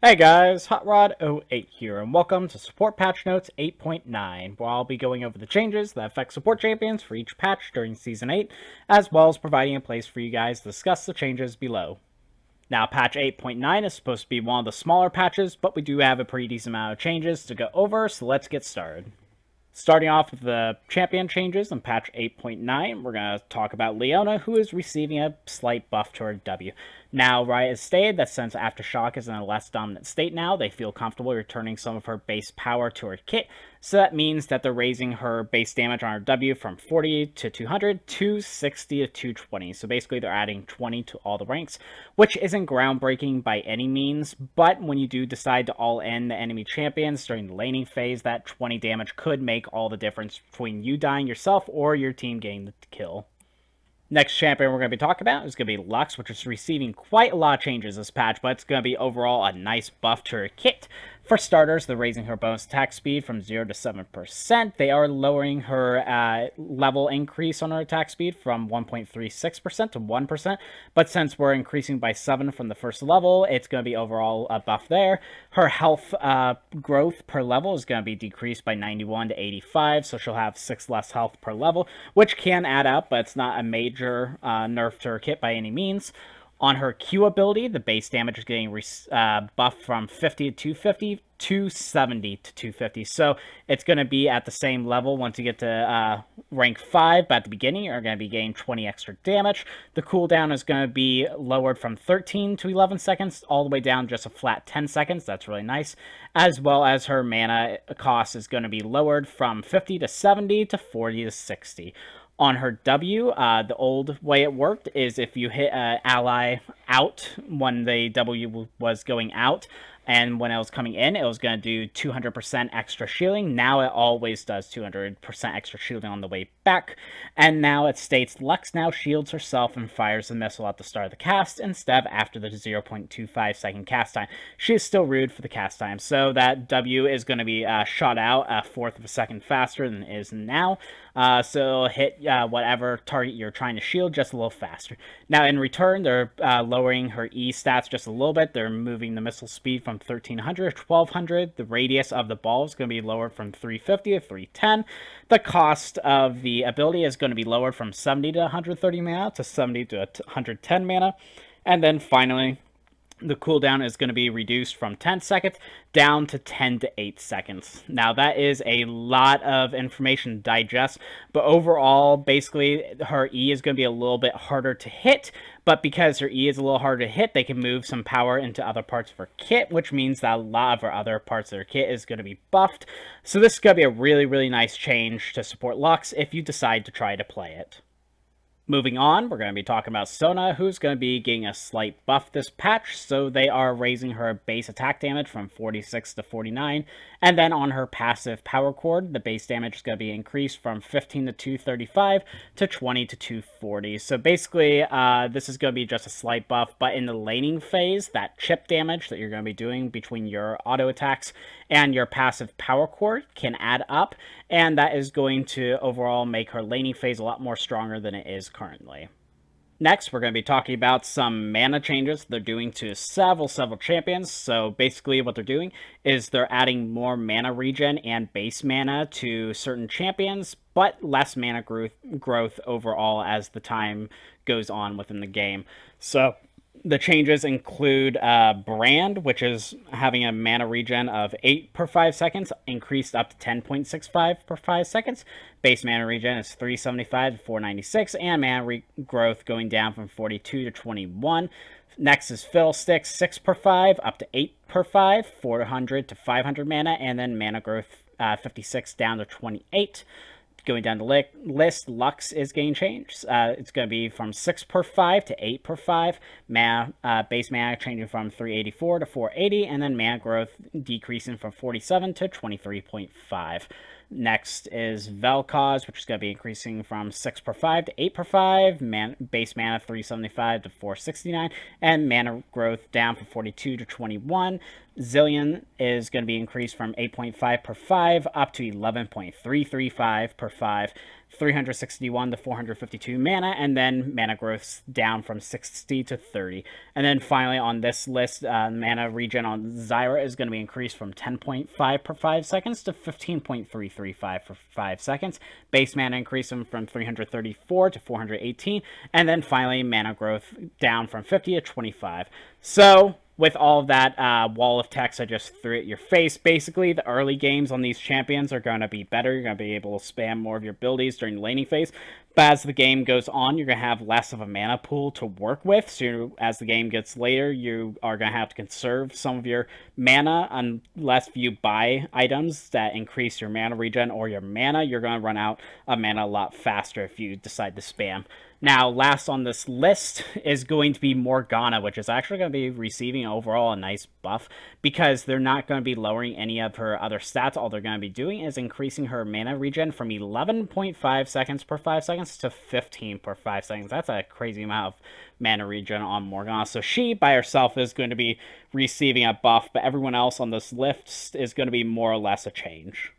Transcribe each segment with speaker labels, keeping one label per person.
Speaker 1: Hey guys, HotRod08 here, and welcome to Support Patch Notes 8.9, where I'll be going over the changes that affect support champions for each patch during Season 8, as well as providing a place for you guys to discuss the changes below. Now, patch 8.9 is supposed to be one of the smaller patches, but we do have a pretty decent amount of changes to go over, so let's get started. Starting off with the champion changes in patch 8.9, we're going to talk about Leona, who is receiving a slight buff to her W. Now, Riot has stated that since Aftershock is in a less dominant state now, they feel comfortable returning some of her base power to her kit, so that means that they're raising her base damage on her W from 40 to 200 to 60 to 220. So basically they're adding 20 to all the ranks, which isn't groundbreaking by any means, but when you do decide to all-in the enemy champions during the laning phase, that 20 damage could make all the difference between you dying yourself or your team getting the kill. Next champion we're going to be talking about is going to be Lux, which is receiving quite a lot of changes this patch, but it's going to be overall a nice buff to her kit. For starters, they're raising her bonus attack speed from 0 to 7%. They are lowering her level increase on her attack speed from 1.36% to 1%, but since we're increasing by 7 from the first level, it's going to be overall a buff there. Her health growth per level is going to be decreased by 91 to 85, so she'll have 6 less health per level, which can add up, but it's not a major nerf to her kit by any means. On her Q ability, the base damage is getting buffed from 50 to 250 to 70 to 250. So it's going to be at the same level once you get to rank 5, but at the beginning you're going to be getting 20 extra damage. The cooldown is going to be lowered from 13 to 11 seconds, all the way down just a flat 10 seconds. That's really nice. As well as her mana cost is going to be lowered from 50 to 70 to 40 to 60. On her W, the old way it worked is if you hit an ally out when the W was going out, and when it was coming in, it was going to do 200% extra shielding. Now it always does 200% extra shielding on the way back. And now it states Lux now shields herself and fires the missile at the start of the cast instead of after the 0.25 second cast time. She is still rude for the cast time, so that W is going to be shot out a fourth of a second faster than it is now. So it'll hit whatever target you're trying to shield just a little faster. Now in return, they're lowering her E stats just a little bit. They're moving the missile speed from 1300 to 1200. The radius of the ball is going to be lowered from 350 to 310. The cost of the ability is going to be lowered from 70 to 130 mana to 70 to 110 mana. And then finally, the cooldown is going to be reduced from 10 seconds down to 10 to 8 seconds. Now, that is a lot of information to digest, but overall, basically, her E is going to be a little bit harder to hit, but because her E is a little harder to hit, they can move some power into other parts of her kit, which means that a lot of her other parts of her kit is going to be buffed. So this is going to be a really, really nice change to support Lux if you decide to try to play it. Moving on, we're going to be talking about Sona, who's going to be getting a slight buff this patch, so they are raising her base attack damage from 46 to 49, and then on her passive power chord, the base damage is going to be increased from 15 to 235 to 20 to 240. So basically, this is going to be just a slight buff, but in the laning phase, that chip damage that you're going to be doing between your auto attacks and your passive power chord can add up, and that is going to overall make her laning phase a lot more stronger than it is currently. Next, we're going to be talking about some mana changes they're doing to several champions. So basically what they're doing is they're adding more mana regen and base mana to certain champions, but less mana growth overall as the time goes on within the game. So the changes include Brand, which is having a mana regen of 8 per 5 seconds, increased up to 10.65 per 5 seconds. Base mana regen is 375 to 496, and mana growth going down from 42 to 21. Next is Fiddlesticks, 6 per 5, up to 8 per 5, 400 to 500 mana, and then mana growth 56 down to 28. Going down the list, Lux is getting changed. It's going to be from 6 per 5 to 8 per 5. Base mana changing from 384 to 480, and then mana growth decreasing from 47 to 23.5. Next is Vel'Koz, which is going to be increasing from 6 per 5 to 8 per 5, base mana 375 to 469, and mana growth down from 42 to 21. Zillion is going to be increased from 8.5 per 5 up to 11.335 per 5. 361 to 452 mana, and then mana growth's down from 60 to 30. And then finally on this list, mana regen on Zyra is going to be increased from 10.5 per 5 seconds to 15.335 for 5 seconds. Base mana increasing from 334 to 418, and then finally mana growth down from 50 to 25. So with all of that wall of text I just threw at your face, basically, the early games on these champions are going to be better. You're going to be able to spam more of your abilities during the laning phase. But as the game goes on, you're going to have less of a mana pool to work with. So as the game gets later, you are going to have to conserve some of your mana unless you buy items that increase your mana regen or your mana. You're going to run out of mana a lot faster if you decide to spam. Now, last on this list is going to be Morgana, which is actually going to be receiving overall a nice buff because they're not going to be lowering any of her other stats. All they're going to be doing is increasing her mana regen from 11.5 seconds per 5 seconds to 15 per 5 seconds. That's a crazy amount of mana regen on Morgana. So she, by herself, is going to be receiving a buff, but everyone else on this list is going to be more or less a change.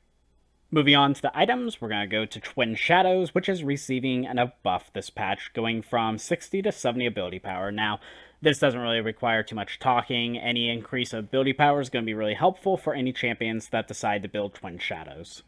Speaker 1: Moving on to the items, we're going to go to Twin Shadows, which is receiving a buff this patch, going from 60 to 70 ability power. Now, this doesn't really require too much talking. Any increase of ability power is going to be really helpful for any champions that decide to build Twin Shadows.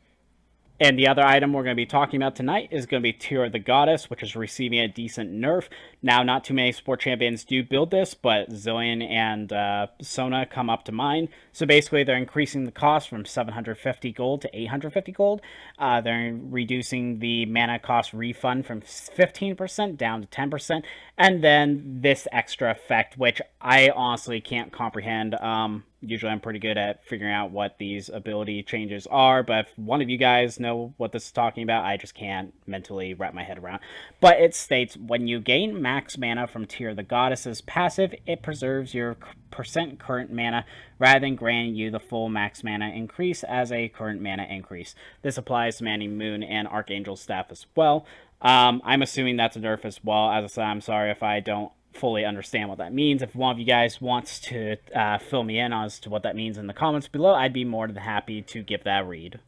Speaker 1: And the other item we're going to be talking about tonight is going to be Tear of the Goddess, which is receiving a decent nerf. Now, not too many support champions do build this, but Zillion and Sona come up to mind. So basically, they're increasing the cost from 750 gold to 850 gold. They're reducing the mana cost refund from 15% down to 10%. And then this extra effect, which I honestly can't comprehend. Usually I'm pretty good at figuring out what these ability changes are, but if one of you guys know what this is talking about, I just can't mentally wrap my head around. But it states, when you gain max mana from Tear of the Goddess's passive, it preserves your % current mana rather than granting you the full max mana increase as a current mana increase. This applies to Manny Moon and Archangel Staff as well. I'm assuming that's a nerf as well. As I said, I'm sorry if I don't fully understand what that means. If one of you guys wants to fill me in as to what that means in the comments below, I'd be more than happy to give that a read.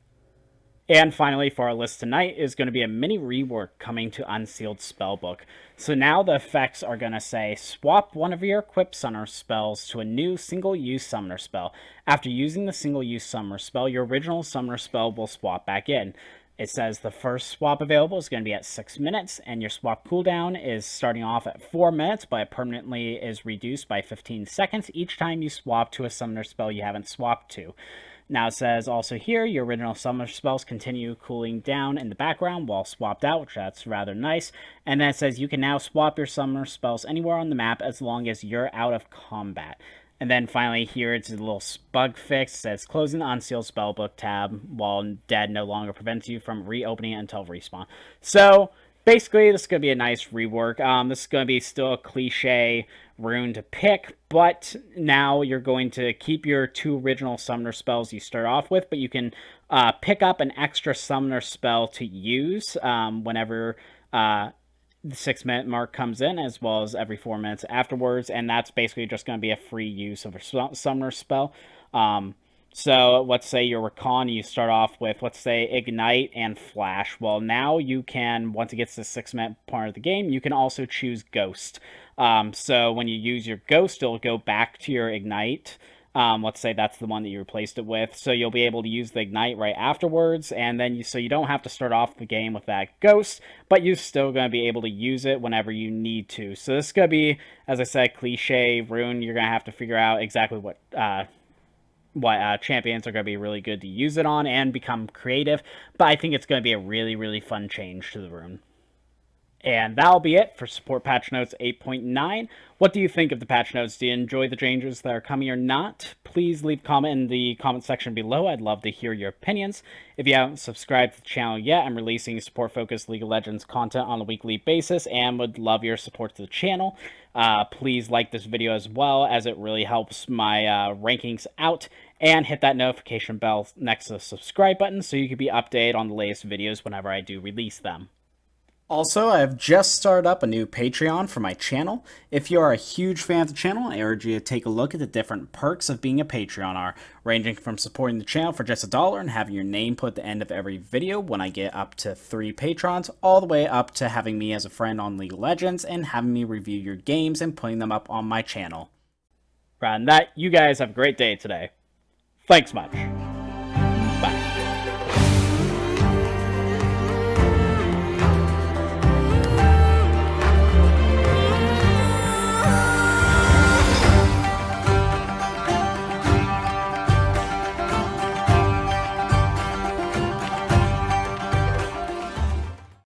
Speaker 1: And finally, for our list tonight is going to be a mini rework coming to Unsealed Spellbook. So now the effects are going to say, swap one of your equipped summoner spells to a new single-use summoner spell. After using the single-use summoner spell, your original summoner spell will swap back in. It says the first swap available is going to be at 6 minutes, and your swap cooldown is starting off at 4 minutes, but it permanently is reduced by 15 seconds each time you swap to a summoner spell you haven't swapped to. Now it says also here, your original summoner spells continue cooling down in the background while swapped out, which that's rather nice. And then it says you can now swap your summoner spells anywhere on the map as long as you're out of combat. And then finally here, it's a little bug fix. It says closing the Unsealed Spellbook tab while dead no longer prevents you from reopening it until respawn. So basically, this is going to be a nice rework. This is going to be still a cliche rune to pick, but now you're going to keep your 2 original summoner spells you start off with, but you can pick up an extra summoner spell to use whenever the 6 minute mark comes in, as well as every 4 minutes afterwards, and that's basically just going to be a free use of a summoner spell. So let's say you're Recon, you start off with, let's say, Ignite and Flash. Well, now you can, once it gets to the 6 minute part of the game, you can also choose Ghost. So when you use your Ghost, it'll go back to your Ignite. Let's say that's the one that you replaced it with. So you'll be able to use the Ignite right afterwards, and then so you don't have to start off the game with that Ghost, but you're still going to be able to use it whenever you need to. So this is going to be, as I said, cliche rune. You're going to have to figure out exactly what champions are going to be really good to use it on and become creative, but I think it's going to be a really, really fun change to the rune. And that'll be it for Support Patch Notes 8.9. What do you think of the patch notes? Do you enjoy the changes that are coming or not? Please leave a comment in the comment section below. I'd love to hear your opinions. If you haven't subscribed to the channel yet, I'm releasing support-focused League of Legends content on a weekly basis and would love your support to the channel. Please like this video as well, as it really helps my rankings out. And hit that notification bell next to the subscribe button so you can be updated on the latest videos whenever I do release them. Also, I have just started up a new Patreon for my channel. If you are a huge fan of the channel, I urge you to take a look at the different perks of being a Patreoner, ranging from supporting the channel for just $1 and having your name put at the end of every video when I get up to 3 patrons, all the way up to having me as a friend on League of Legends and having me review your games and putting them up on my channel. And that, you guys have a great day today. Thanks much.